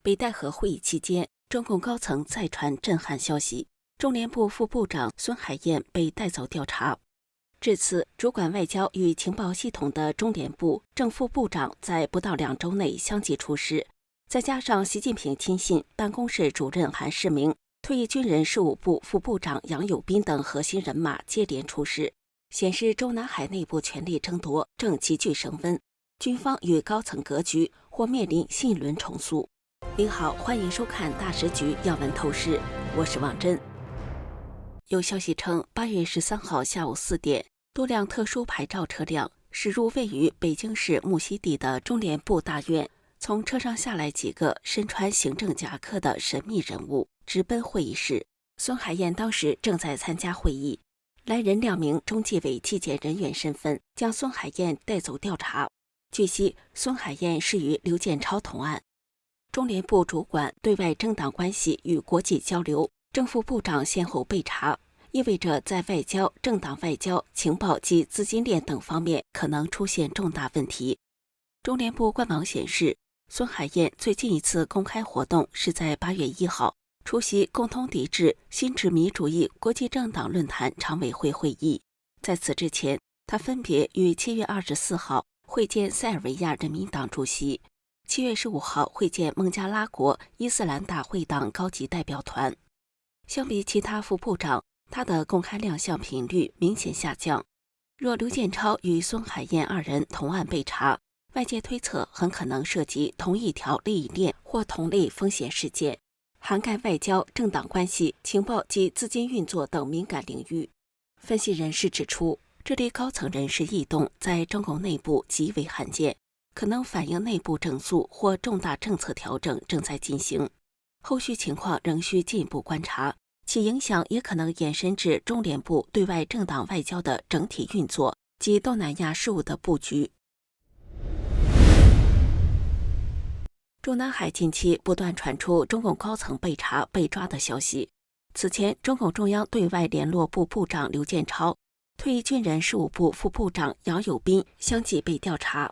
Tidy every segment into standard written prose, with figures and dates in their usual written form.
北戴河会议期间，中共高层再传震撼消息：中联部副部长孙海燕被带走调查。至此，主管外交与情报系统的中联部正副部长在不到2周内相继出事，再加上习近平亲信办公室主任韩世明、退役军人事务部副部长杨友斌等核心人马接连出事，显示中南海内部权力争夺正急剧升温，军方与高层格局或面临新一轮重塑。您好，欢迎收看大时局要闻透视，我是王真。有消息称，8月13号下午4点，多辆特殊牌照车辆驶入位于北京市木樨地的中联部大院，从车上下来几个身穿行政夹克的神秘人物，直奔会议室。孙海燕当时正在参加会议，来人亮明中纪委纪检人员身份，将孙海燕带走调查。据悉，孙海燕是与刘建超同案。中联部主管对外政党关系与国际交流正副部长先后被查，意味着在外交、政党外交、情报及资金链等方面可能出现重大问题。中联部官网显示，孙海燕最近一次公开活动是在8月1号出席共同抵制新殖民主义国际政党论坛常委会会议。在此之前，他分别于7月24号会见塞尔维亚人民党主席，7月15号会见孟加拉国伊斯兰大会党高级代表团。相比其他副部长，他的公开亮相频率明显下降。若刘建超与孙海燕2人同案被查，外界推测很可能涉及同一条利益链或同类风险事件，涵盖外交、政党关系、情报及资金运作等敏感领域。分析人士指出，这类高层人事异动在中共内部极为罕见，可能反映内部整肃或重大政策调整正在进行，后续情况仍需进一步观察，其影响也可能延伸至中联部对外政党外交的整体运作及东南亚事务的布局。中南海近期不断传出中共高层被查被抓的消息。此前，中共中央对外联络部部长刘建超、退役军人事务部副部长杨友斌相继被调查。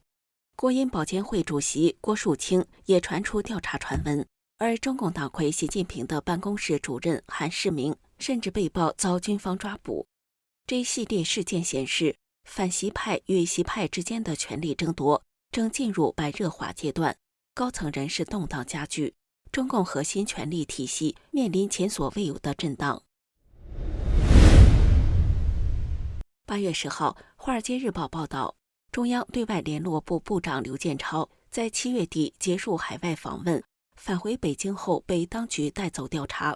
国营保监会主席郭树清也传出调查传闻，而中共党魁习近平的办公室主任韩世明甚至被曝遭军方抓捕。这一系列事件显示，反习派与习派之间的权力争夺正进入白热化阶段，高层人事动荡加剧，中共核心权力体系面临前所未有的震荡。8月10号，《华尔街日报》报道，中央对外联络部部长刘建超在7月底结束海外访问，返回北京后被当局带走调查。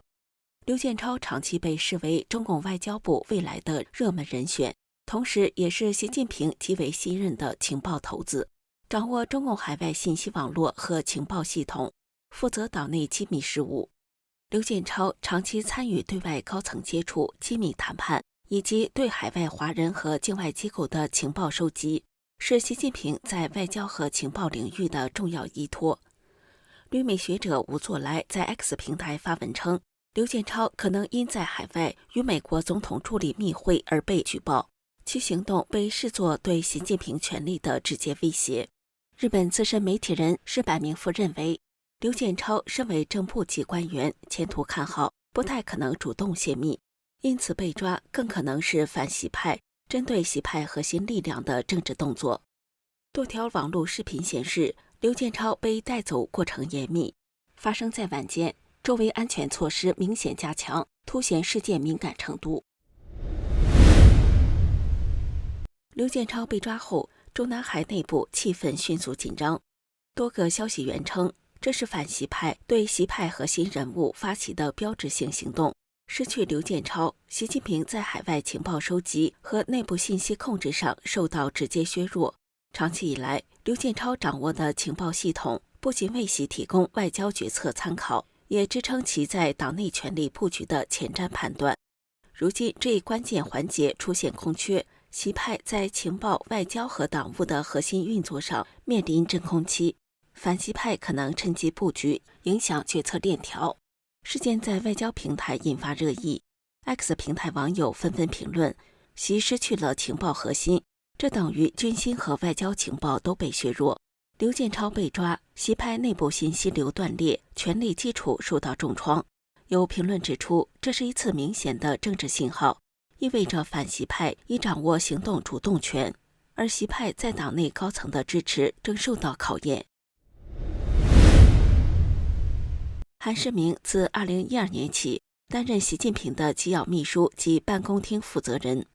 刘建超长期被视为中共外交部未来的热门人选，同时也是习近平极为信任的情报头子，掌握中共海外信息网络和情报系统，负责党内机密事务。刘建超长期参与对外高层接触、机密谈判，以及对海外华人和境外机构的情报收集，是习近平在外交和情报领域的重要依托。旅美学者吴作来在 X 平台发文称，刘建超可能因在海外与美国总统助理密会而被举报，其行动被视作对习近平权力的直接威胁。日本资深媒体人石坂明夫认为，刘建超身为正部级官员，前途看好，不太可能主动泄密，因此被抓更可能是反习派针对习派核心力量的政治动作。多条网络视频显示，刘建超被带走过程严密，发生在晚间，周围安全措施明显加强，凸显事件敏感程度。刘建超被抓后，中南海内部气氛迅速紧张。多个消息源称，这是反习派对习派核心人物发起的标志性行动。失去刘建超，习近平在海外情报收集和内部信息控制上受到直接削弱。长期以来，刘建超掌握的情报系统不仅为其提供外交决策参考，也支撑其在党内权力布局的前瞻判断。如今这一关键环节出现空缺，习派在情报、外交和党务的核心运作上面临真空期，反习派可能趁机布局，影响决策链条。事件在外交平台引发热议， X 平台网友纷纷评论，习失去了情报核心，这等于军心和外交情报都被削弱。刘建超被抓，习派内部信息流断裂，权力基础受到重创。有评论指出，这是一次明显的政治信号，意味着反习派已掌握行动主动权，而习派在党内高层的支持正受到考验。韩世明自2012年起担任习近平的机要秘书及办公厅负责人，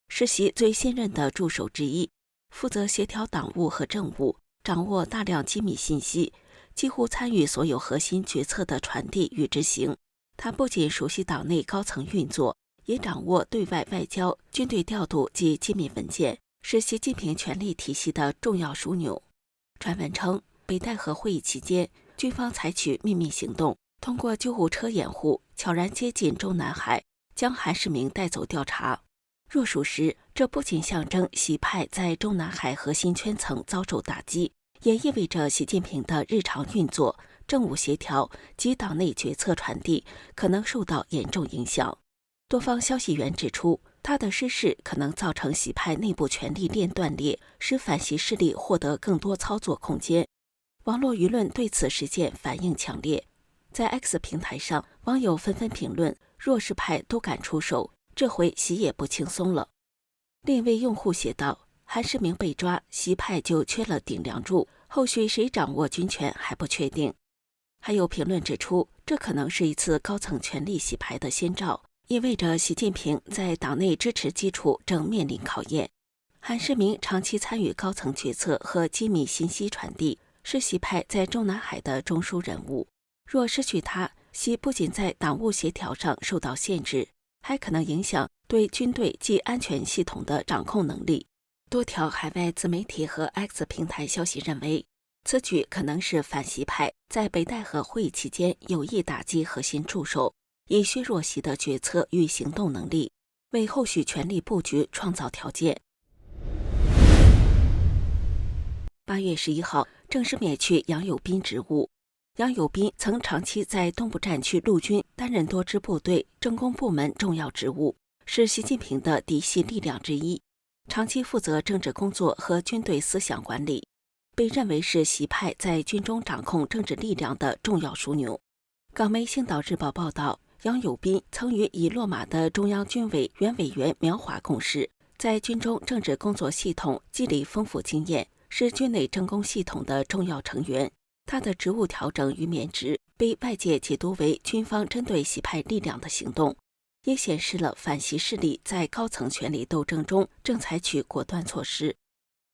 是习最信任的助手之一，负责协调党务和政务，掌握大量机密信息，几乎参与所有核心决策的传递与执行。他不仅熟悉党内高层运作，也掌握对外外交、军队调度及机密文件，是习近平权力体系的重要枢纽。传闻称，北戴河会议期间，军方采取秘密行动，通过救护车掩护，悄然接近中南海，将韩世明带走调查。若属实，这不仅象征习派在中南海核心圈层遭受打击，也意味着习近平的日常运作、政务协调及党内决策传递可能受到严重影响。多方消息源指出，他的失事可能造成习派内部权力链断裂，使反习势力获得更多操作空间。网络舆论对此事件反应强烈，在 X 平台上，网友纷纷评论：弱势派都敢出手，这回习也不轻松了。另一位用户写道：韩世明被抓，习派就缺了顶梁柱，后续谁掌握军权还不确定。还有评论指出，这可能是一次高层权力洗牌的先兆，意味着习近平在党内支持基础正面临考验。韩世明长期参与高层决策和机密信息传递，是习派在中南海的中枢人物。若失去他，习不仅在党务协调上受到限制，还可能影响对军队及安全系统的掌控能力。多条海外自媒体和 X 平台消息认为，此举可能是反习派在北戴河会议期间有意打击核心助手，以削弱习的决策与行动能力，为后续权力布局创造条件。8月11号，正式免去杨友斌职务。杨友斌曾长期在东部战区陆军担任多支部队政工部门重要职务，是习近平的嫡系力量之一，长期负责政治工作和军队思想管理，被认为是习派在军中掌控政治力量的重要枢纽。港媒《星岛日报》报道，杨友斌曾与已落马的中央军委原委员苗华共事，在军中政治工作系统积累丰富经验，是军内政工系统的重要成员。他的职务调整与免职被外界解读为军方针对习派力量的行动，也显示了反习势力在高层权力斗争中正采取果断措施。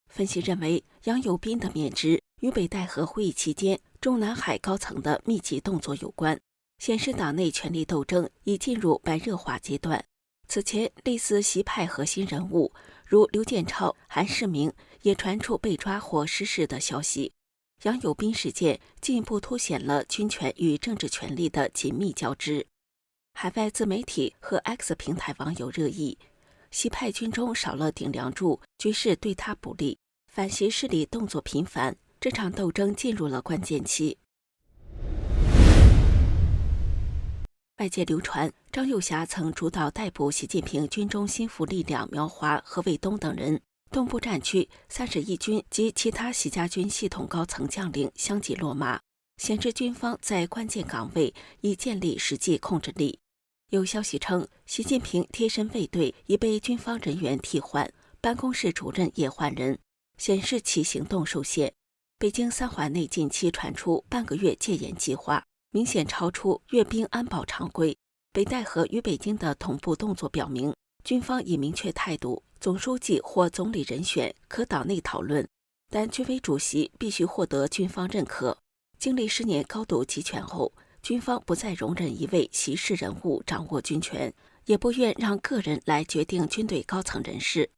分析认为，杨友斌的免职与北戴河会议期间中南海高层的密集动作有关，显示党内权力斗争已进入白热化阶段。此前，类似习派核心人物如刘建超、韩世明也传出被抓或失事的消息。杨友斌事件进一步凸显了军权与政治权力的紧密交织。海外自媒体和 X 平台网友热议，习派军中少了顶梁柱，局势对他不利，反习势力动作频繁，这场斗争进入了关键期。外界流传，张又侠曾主导逮捕习近平军中心腹力量苗华和卫东等人，东部战区31军及其他习家军系统高层将领相继落马，显示军方在关键岗位已建立实际控制力。有消息称，习近平贴身卫队已被军方人员替换，办公室主任也换人，显示其行动受限。北京三环内近期传出半个月戒严计划，明显超出阅兵安保常规。北戴河与北京的同步动作表明，军方已明确态度，总书记或总理人选可岛内讨论，但军委主席必须获得军方认可。经历10年高度集权后，军方不再容忍一位习氏人物掌握军权，也不愿让个人来决定军队高层人事。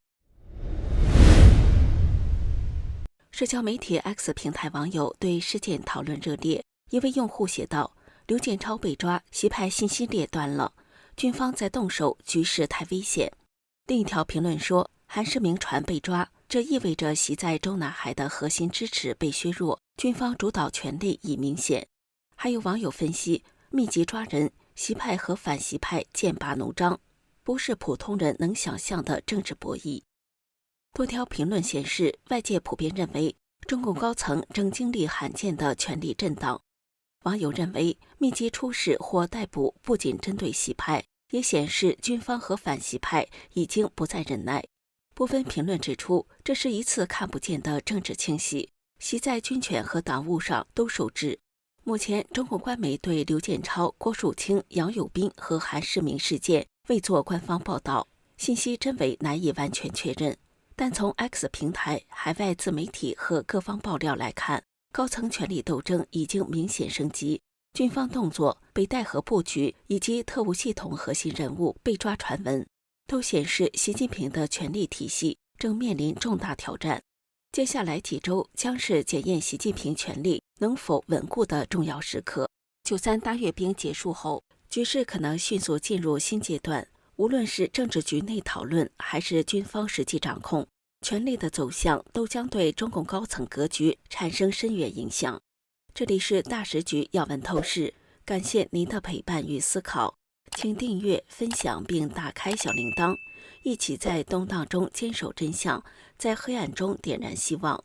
社交媒体 X 平台网友对事件讨论热烈，一位用户写道：刘建超被抓，习派信息链断了，军方在动手，局势太危险。另一条评论说，韩世明传被抓，这意味着习在中南海的核心支持被削弱，军方主导权力已明显。还有网友分析，密集抓人，习派和反习派剑拔弩张，不是普通人能想象的政治博弈。多条评论显示，外界普遍认为中共高层正经历罕见的权力震荡。网友认为，密集出事或逮捕不仅针对习派，也显示军方和反习派已经不再忍耐。部分评论指出，这是一次看不见的政治清洗，习在军权和党务上都受制。目前，中共官媒对刘建超、郭树清、杨友斌和韩世明事件未做官方报道，信息真伪难以完全确认。但从 X 平台、海外自媒体和各方爆料来看，高层权力斗争已经明显升级，军方动作、北戴河布局以及特务系统核心人物被抓传闻，都显示习近平的权力体系正面临重大挑战。接下来几周将是检验习近平权力能否稳固的重要时刻。93大阅兵结束后，局势可能迅速进入新阶段，无论是政治局内讨论，还是军方实际掌控，权力的走向都将对中共高层格局产生深远影响。这里是大时局要闻透视，感谢您的陪伴与思考，请订阅、分享并打开小铃铛，一起在动荡中坚守真相，在黑暗中点燃希望。